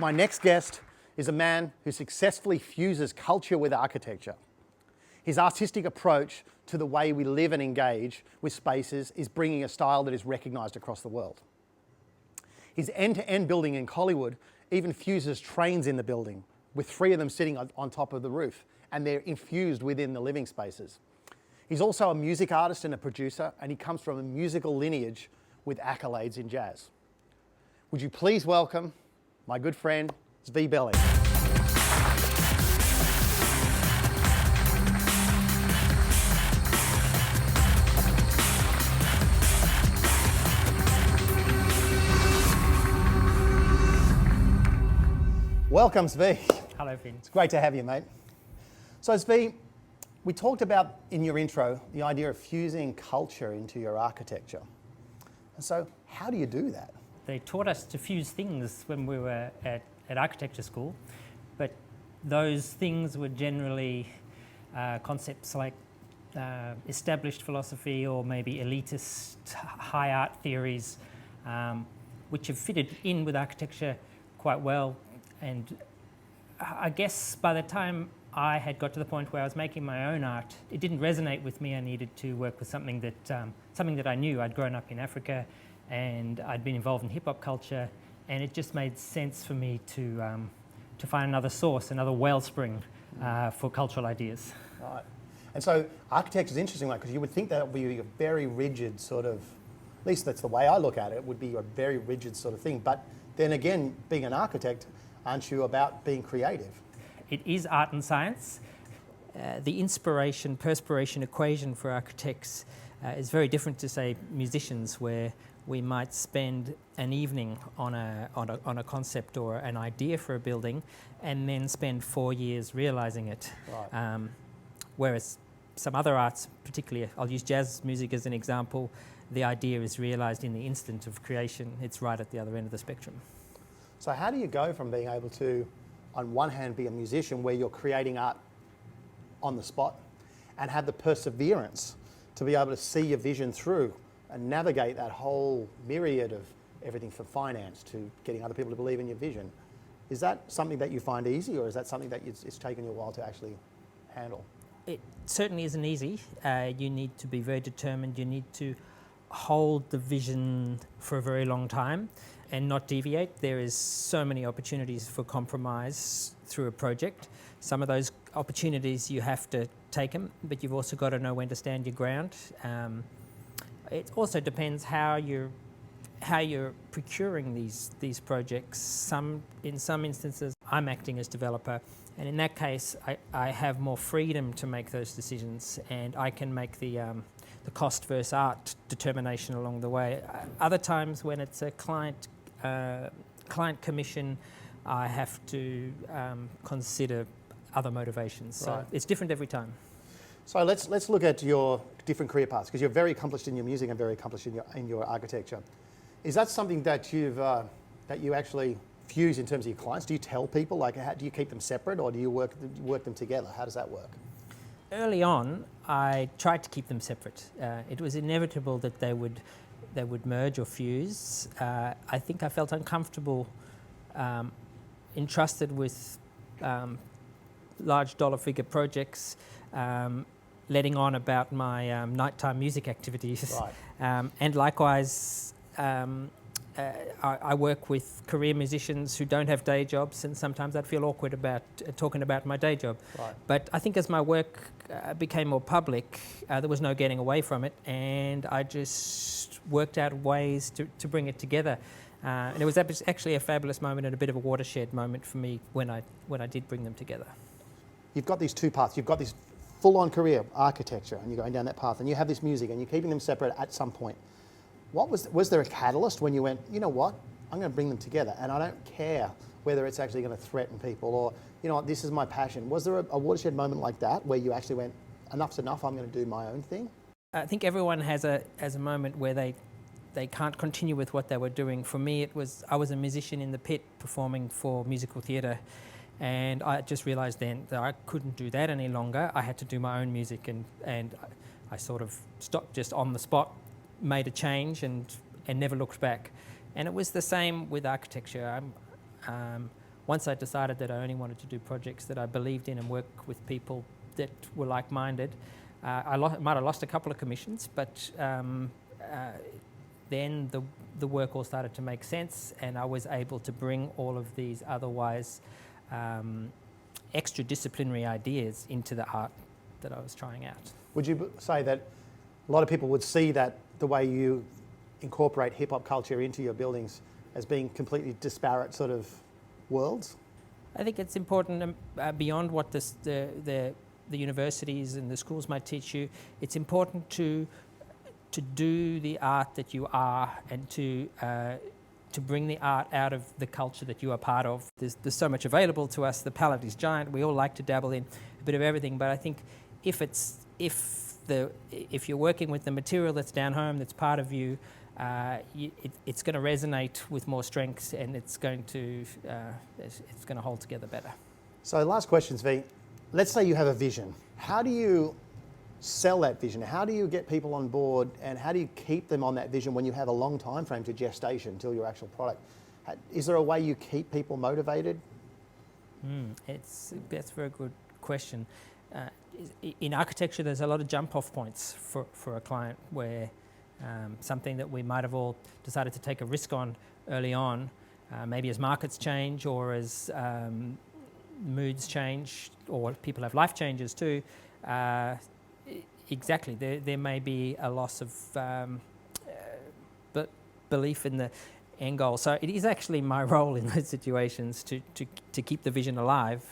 My next guest is a man who successfully fuses culture with architecture. His artistic approach to the way we live and engage with spaces is bringing a style that is recognised across the world. His end-to-end building in Collywood even fuses trains in the building, with 3 of them sitting on top of the roof, and they're infused within the living spaces. He's also a music artist and a producer, and he comes from a musical lineage with accolades in jazz. Would you please welcome my good friend, Zvi Bellng. Welcome, Zvi. Hello, Finn. It's great to have you, mate. So, Zvi, we talked about in your intro the idea of fusing culture into your architecture. And so, how do you do that? They taught us to fuse things when we were at architecture school, but those things were generally concepts like established philosophy or maybe elitist high art theories, which have fitted in with architecture quite well. And I guess by the time I had got to the point where I was making my own art, it didn't resonate with me. I needed to work with something that I knew. I'd grown up in Africa and I'd been involved in hip-hop culture, and it just made sense for me to find another source, another wellspring for cultural ideas. Right. And so architecture is an interesting one, because you would think that would be a very rigid sort of, at least that's the way I look at it, would be a very rigid sort of thing. But then again, being an architect, aren't you about being creative? It is art and science. The inspiration, perspiration equation for architects is very different to, say, musicians, where we might spend an evening on a concept or an idea for a building and then spend 4 years realizing it. Right. Whereas some other arts, particularly, I'll use jazz music as an example, the idea is realized in the instant of creation. It's right at the other end of the spectrum. So how do you go from being able to, on one hand, be a musician where you're creating art on the spot, and have the perseverance to be able to see your vision through and navigate that whole myriad of everything from finance to getting other people to believe in your vision? Is that something that you find easy, or is that something that it's taken you a while to actually handle? It certainly isn't easy. You need to be very determined. You need to hold the vision for a very long time and not deviate. There is so many opportunities for compromise through a project. Some of those opportunities you have to take them, but you've also got to know when to stand your ground. It also depends how you're procuring these projects. In some instances, I'm acting as developer, and in that case, I have more freedom to make those decisions, and I can make the cost versus art determination along the way. Other times, when it's a client commission, I have to consider other motivations. So Right. it's different every time. So let's look at your different career paths, because you're very accomplished in your music and very accomplished in your architecture. Is that something that that you actually fuse in terms of your clients? Do you tell people, like, do you keep them separate, or do you work them together? How does that work? Early on, I tried to keep them separate. It was inevitable that they would merge or fuse. I think I felt uncomfortable, entrusted with large dollar figure projects, letting on about my nighttime music activities. Right. And likewise, I work with career musicians who don't have day jobs, and sometimes I'd feel awkward about talking about my day job. Right. But I think as my work became more public, there was no getting away from it, and I just worked out ways to bring it together. And it was actually a fabulous moment and a bit of a watershed moment for me when I did bring them together. You've got these two paths. You've got this full-on career, architecture, and you're going down that path, and you have this music, and you're keeping them separate at some point. Was there a catalyst when you went, you know what, I'm going to bring them together, and I don't care whether it's actually going to threaten people, or, you know what, this is my passion. Was there a watershed moment like that where you actually went, enough's enough, I'm going to do my own thing? I think everyone has a moment where they can't continue with what they were doing. For me, I was a musician in the pit performing for musical theatre, and I just realised then that I couldn't do that any longer. I had to do my own music, and I sort of stopped just on the spot, made a change, and never looked back. And it was the same with architecture. once I decided that I only wanted to do projects that I believed in and work with people that were like-minded, I might have lost a couple of commissions, but then the work all started to make sense, and I was able to bring all of these otherwise extra-disciplinary ideas into the art that I was trying out. Would you say that a lot of people would see that the way you incorporate hip-hop culture into your buildings as being completely disparate sort of worlds? I think it's important beyond what the universities and the schools might teach you. It's important to do the art that you are, and to bring the art out of the culture that you are part of. There's so much available to us. The palette is giant. We all like to dabble in a bit of everything. But I think if you're working with the material that's down home, that's part of you, it's going to resonate with more strength, and it's going to hold together better. So last question, Zvi. Let's say you have a vision. How do you sell that vision? How do you get people on board, and how do you keep them on that vision when you have a long time frame to gestation until your actual product? Is there a way you keep people motivated? That's a very good question. In architecture, there's a lot of jump-off points for a client where something that we might have all decided to take a risk on early on, maybe as markets change or as moods change, or people have life changes too. Exactly, there may be a loss of belief in the end goal. So it is actually my role in those situations to keep the vision alive,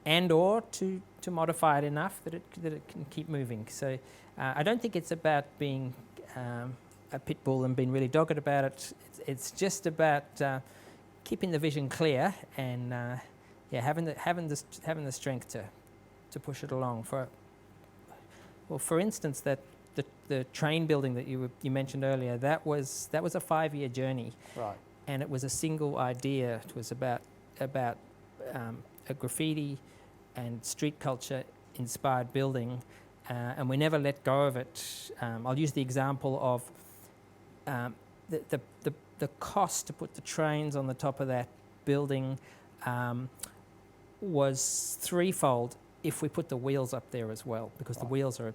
and or to modify it enough that it can keep moving. So I don't think it's about being a pit bull and being really dogged about it. It's just about keeping the vision clear, and having the strength to push it along. For instance, that the train building that you mentioned earlier, that was a 5-year journey, right? And it was a single idea. It was about a graffiti and street culture inspired building, and we never let go of it. I'll use the example of the cost to put the trains on the top of that building was threefold if we put the wheels up there as well, because the wheels are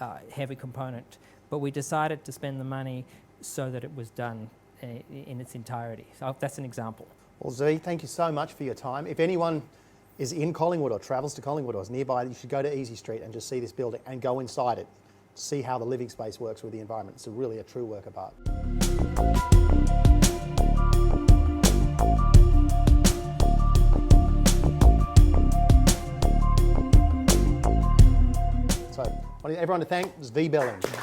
a heavy component. But we decided to spend the money so that it was done in its entirety. So that's an example. Well, Zvi, thank you so much for your time. If anyone is in Collingwood or travels to Collingwood or is nearby, you should go to Easy Street and just see this building and go inside it. See how the living space works with the environment. It's really a true work of art. So I want everyone to thank Zvi Bellng.